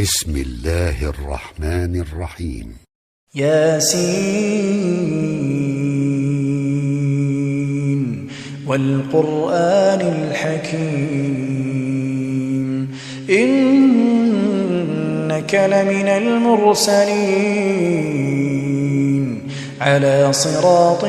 بسم الله الرحمن الرحيم. ياسين والقرآن الحكيم إنك لمن المرسلين على صراط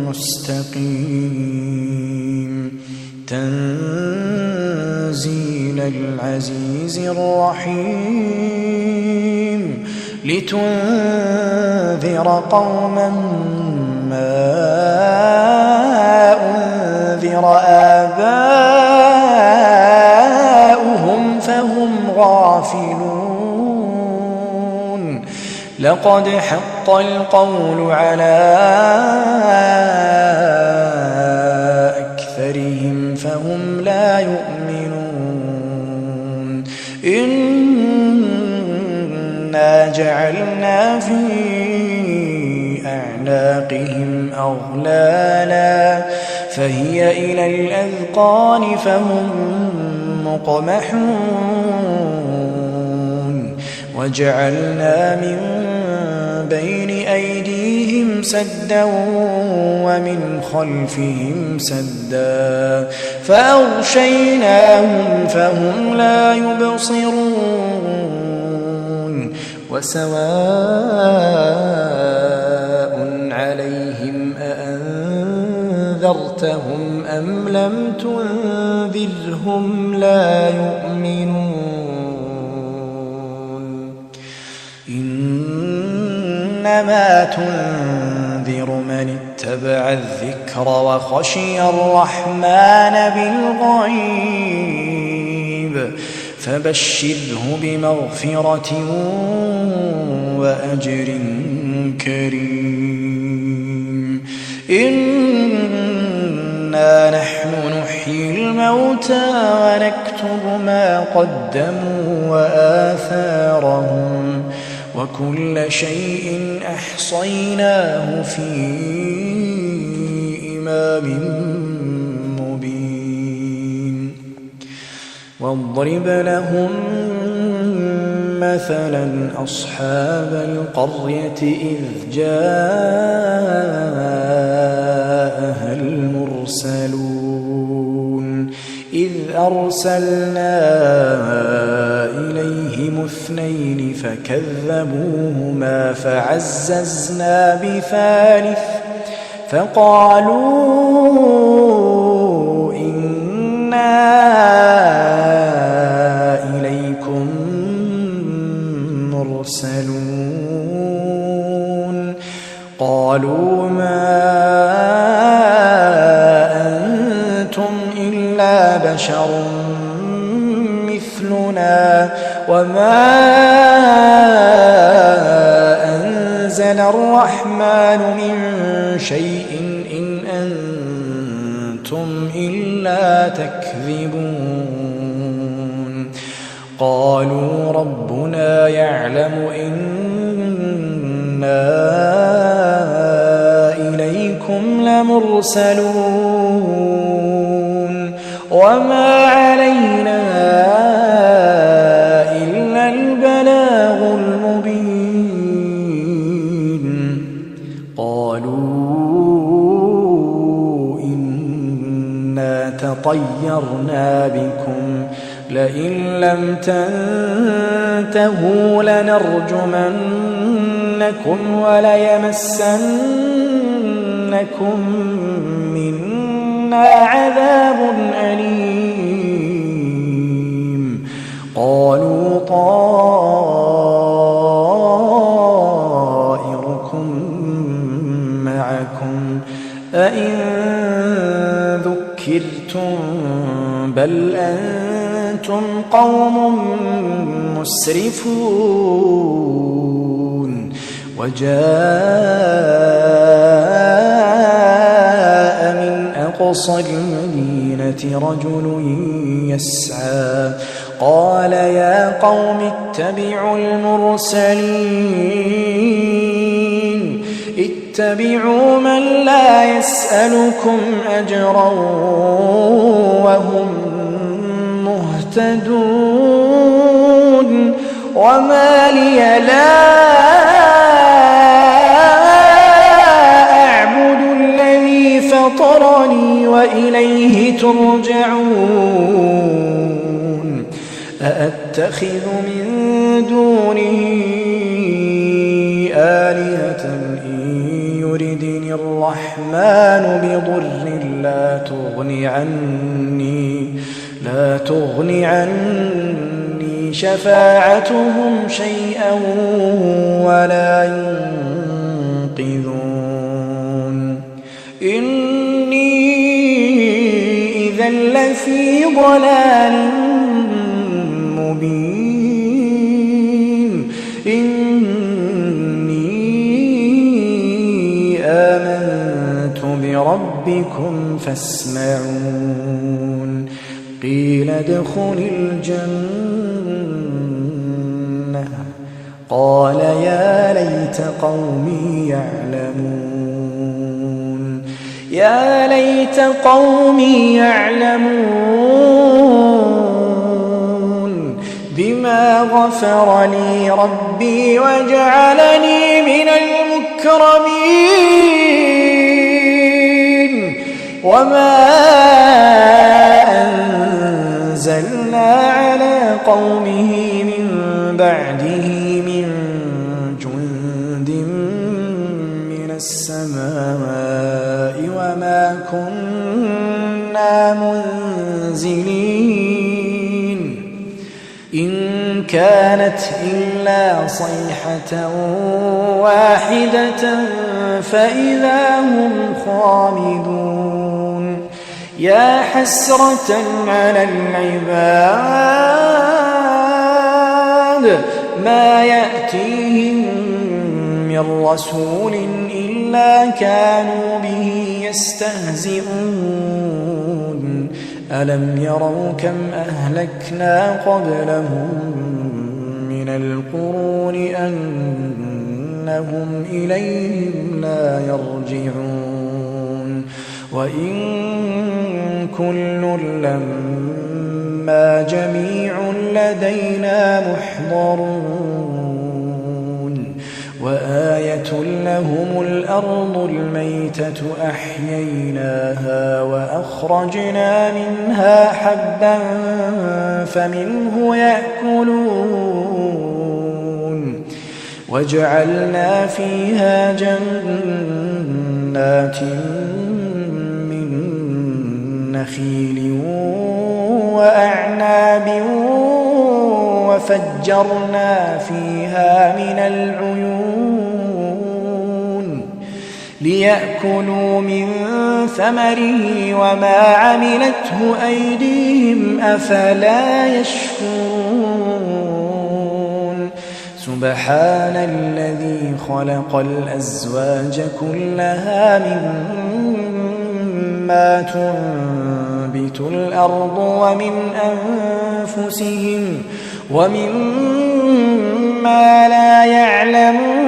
مستقيم تنزيل العزيز الرحيم لتنذر قوما ما أنذر آباؤهم فهم غافلون لقد حق القول على أكثرهم فهم لا يؤمنون إنا جعلنا في أعناقهم أغلالا فهي إلى الأذقان فهم مقمحون وجعلنا من بين أيديهم سدا ومن خلفهم سدا فأغشيناهم فهم لا يبصرون وسواء عليهم أأنذرتهم أم لم تنذرهم لا يؤمنون إنما تنذر من اتبع الذكر وخشي الرحمن بالغيب فبشره بمغفرة وأجر كريم إنا نحن نحيي الموتى ونكتب ما قدموا وآثارهم وكل شيء أحصيناه في إمام مبين واضرب لهم مثلا أصحاب القرية إذ جاءها المرسلون إذ أرسلنا إليهم اثنين فكذبوهما فعززنا بثالث فقالوا إنا إليكم مرسلون قالوا ما أنتم إلا بشر مثلنا وما أنزل الرحمن من شيء إن أنتم إلا تكذبون قالوا ربنا يعلم إنا إليكم لمرسلون وما علينا إلا البلاغ المبين قالوا إنا تطيرنا بكم لئن لم تنتهوا لنرجمنكم وليمسنكم منا عذاب أليم قالوا طائركم معكم أئن ذكرتم بل أنتم قوم مسرفون وجاء من أقصى المدينة رجل يسعى قال يا قوم اتبعوا المرسلين اتبعوا من لا يسألكم أجرا وهم مهتدون وما لي لا أعبد الذي فطرني وإليه ترجعون أأتخذ من دونه آلهة إن يردني الرحمن بضر لا تغن عني شفاعتهم شيئا ولا ينقذون إني إذا لفي ضلال مبين إني آمنت بربكم فاسمعون قيل ادخل الجنة قال يا ليت قومي يعلمون بما غفر لي ربي وجعلني من المكرمين وما أنزلنا على قومه من بعده من جند من السماء وما كنا منزلين إن كانت إلا صيحة واحدة فإذا هم خامدون يا حسرة على العباد ما يأتيهم من رسول إلا كانوا به يستهزئون ألم يروا كم أهلكنا قبلهم من القرون أنهم إليهم لا يرجعون وإن كل لما جميع لدينا محضرون وآية لهم الأرض الميتة أحييناها وأخرجنا منها حبا فمنه يأكلون وجعلنا فيها جنات من نخيل وأعناب وفجرنا فيها من العيون ليأكلوا من ثمره وما عملته أيديهم أفلا يشكرون سبحان الذي خلق الأزواج كلها مما تنبت الأرض ومن أنفسهم ومما لا يعلمون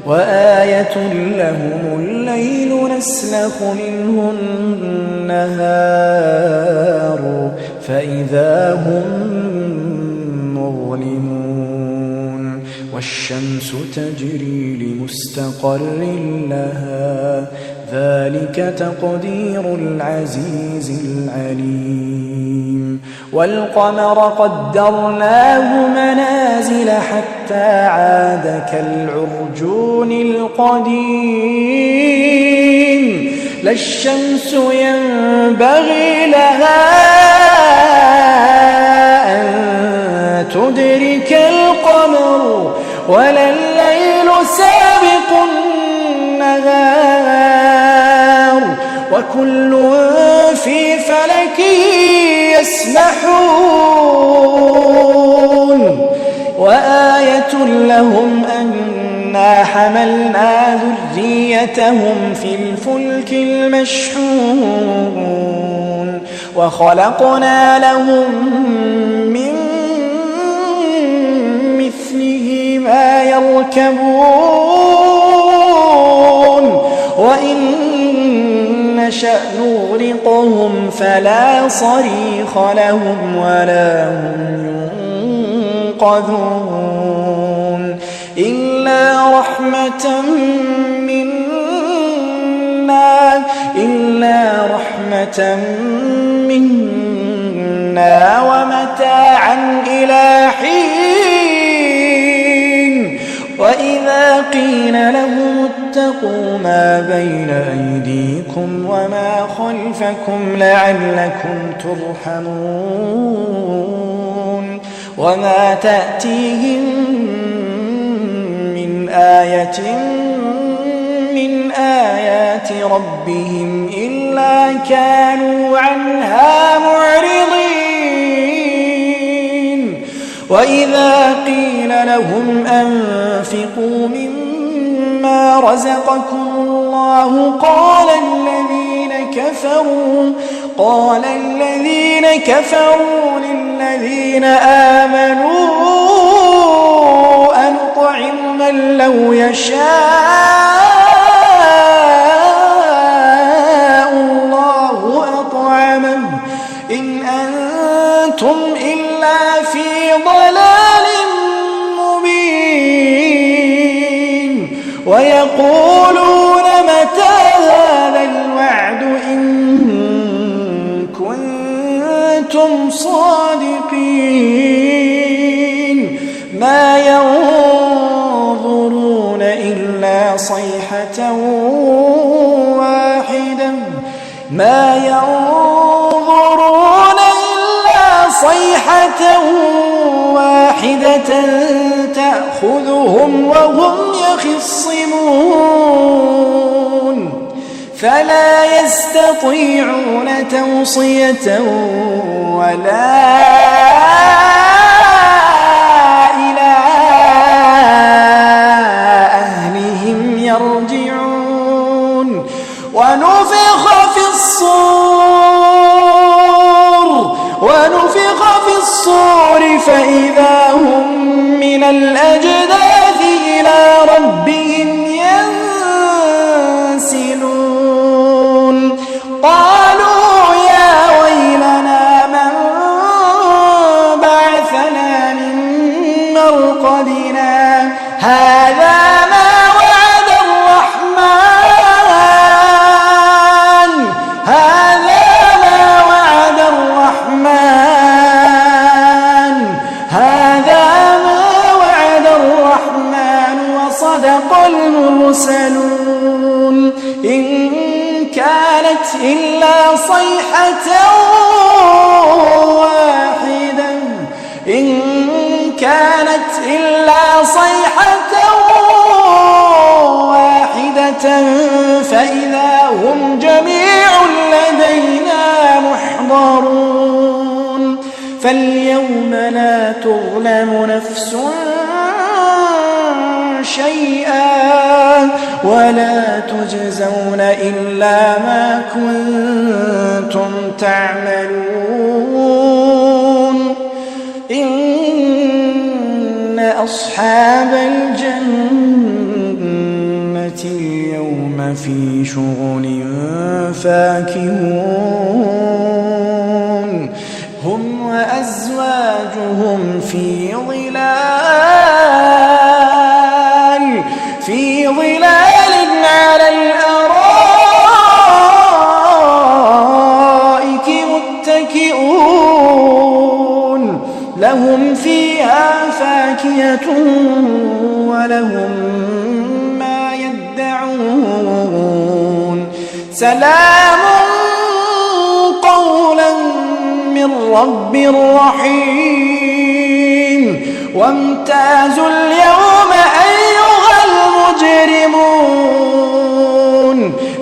وآية لهم الليل نسلخ منه النهار فإذا هم مظلمون والشمس تجري لمستقر لها ذلك تقدير العزيز العليم والقمر قدرناه منازل حتى عاد كالعرجون القديم لا الشمس ينبغي لها أن تدرك القمر ولا الليل سابق النهار وكل في فلك يسبحون وآية لهم أنا حملنا ذريتهم في الفلك المشحون وخلقنا لهم من مثله ما يركبون وإن نشأ نغرقهم فلا صريخ لهم ولا هم ينقذون إلا رحمة منا ومتاعا إلى حين وإذا قيل لهم اتقوا ما بين أيديكم وما خلفكم لعلكم ترحمون وما تأتيهم من آية من آيات ربهم إلا كانوا عنها معرضين وإذا قيل لهم أنفقوا مما رزقكم الله قال الذين كفروا للذين آمنوا أنطعم من لو يشاء الله أطعمه إن أنتم إلا في ضلال مبين ويقولون متى هذا الوعد إن كنتم صادقين ما ينظرون إلا صيحة واحدة تأخذهم وهم يخصمون فلا يستطيعون توصية ولا إلى أهلهم يرجعون ونفخ في الصور فإذا هم من الأجداث إلى ربهم ينسلون قالوا يا ويلنا من بعثنا من مرقدنا هذا ما وعد الرحمن وصدق المرسلون إن كانت إلا صيحة واحدة فإذا هم جميع لدينا محضرون فاليوم لا تظلم نفس شيئا ولا تجزون إلا ما كنتم تعملون إن أصحاب الجنة اليوم في شغل فاكهون هم وأزواجهم في ظلال على الأرائك متكئون لهم فيها فاكهة ولهم ما يدعون سلام قولا من رب رحيم وامتازوا اليوم أيها المجرمون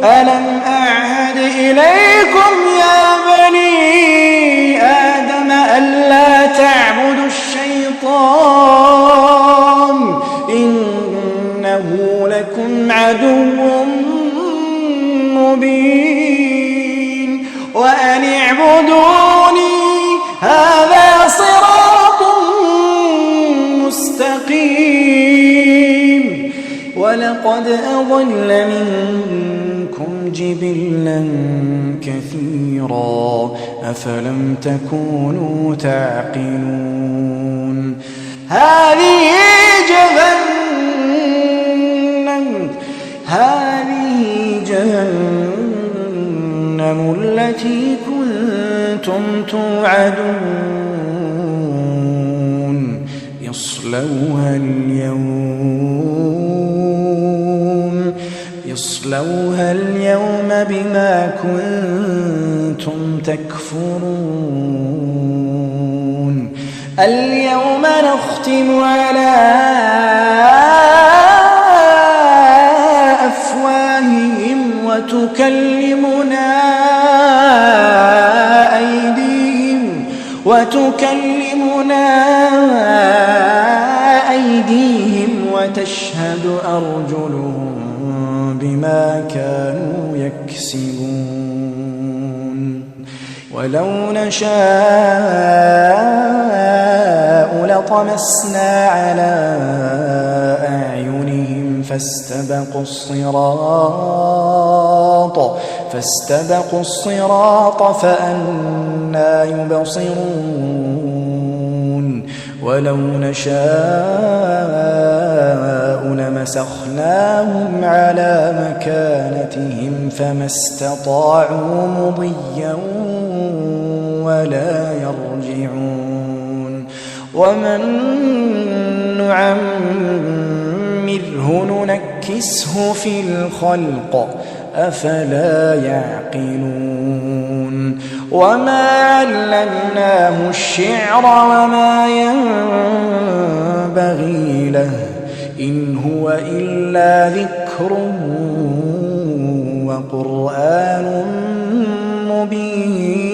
ألم أعهد إليكم يا بني آدم ألا تعبدوا الشيطان إنه لكم عدو مبين وأن اعبدوني هذا صراط مستقيم ولقد أضل منكم جبلا كثيرا أفلم تكونوا تعقلون هذه جهنم التي كنتم توعدون يصلوها اليوم بما كنتم تكفرون اليوم نختم على أفواههم وتكلمنا أيديهم وتشهد أرجلهم بما كانوا يكسبون ولو نشاء لطمسنا على أعينهم فاستبقوا الصراط فأنى يبصرون ولو نشاء لمسخناهم على مكانتهم فما استطاعوا مضيا ولا يرجعون ومن نعمره ننكسه في الخلق أفلا يعقلون وما علمناه الشعر وما ينبغي له إن هو إلا ذكر وقرآن مبين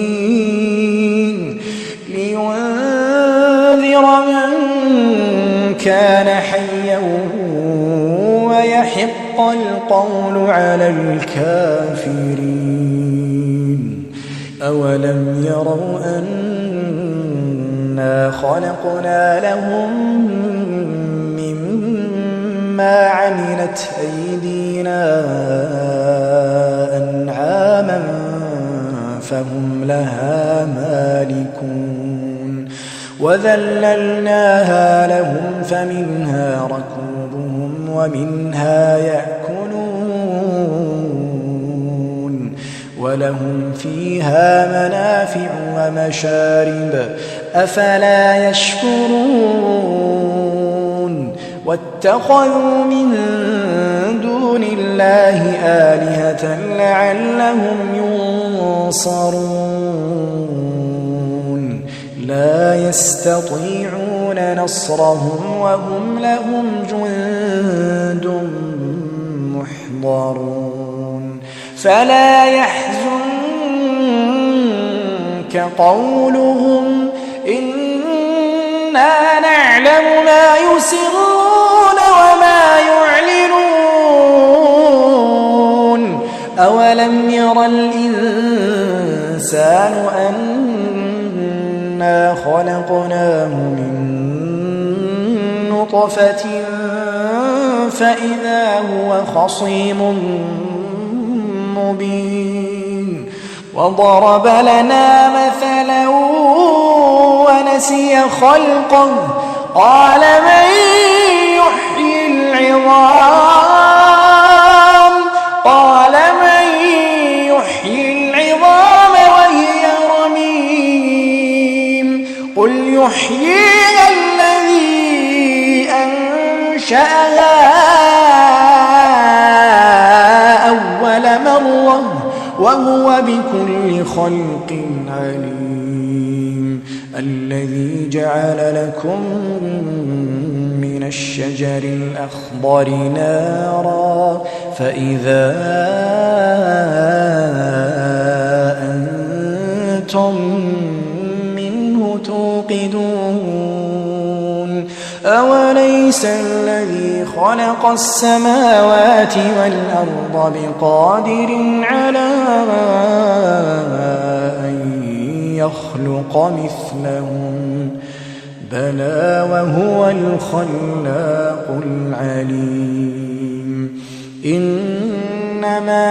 لينذر من كان حيا ويحق القول على الكافرين أولم يروا أنا خلقنا لهم مما عملت أيدينا أنعاما فهم لها مالكون وذللناها لهم فمنها ركوبهم ومنها يأكلون ولهم فيها منافع ومشارب أفلا يشكرون واتخذوا من دون الله آلهة لعلهم ينصرون لا يستطيعون نصرهم وهم لهم جند محضرون فلا يحزنك قولهم إنا نعلم ما يسرون وما يعلنون أولم ير الإنسان أنا خلقناه من نطفة فإذا هو خصيم مبين وضرب لنا مثلا ونسي خلقه قال من يحيي العظام قال من يحيي العظام وهي رميم قل يحييها الذي أنشأها أول مرة وهو بكل خلق عليم الذي جعل لكم من الشجر الأخضر نارا فإذا أنتم منه توقدون أوليس الذي خلق السماوات والأرض بقادر على أن يخلق مثلهم بلى وهو الخلاق العليم إن إنما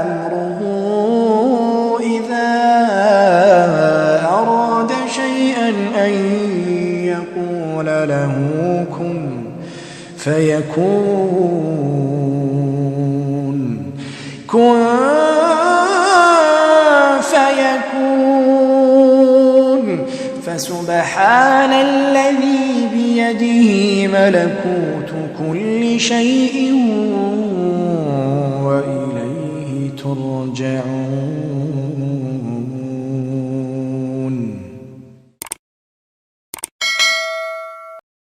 أمره إذا أراد شيئا أن يقول له كن فيكون فسبحان الذي بيده ملكوت كل شيء وإليه ترجعون.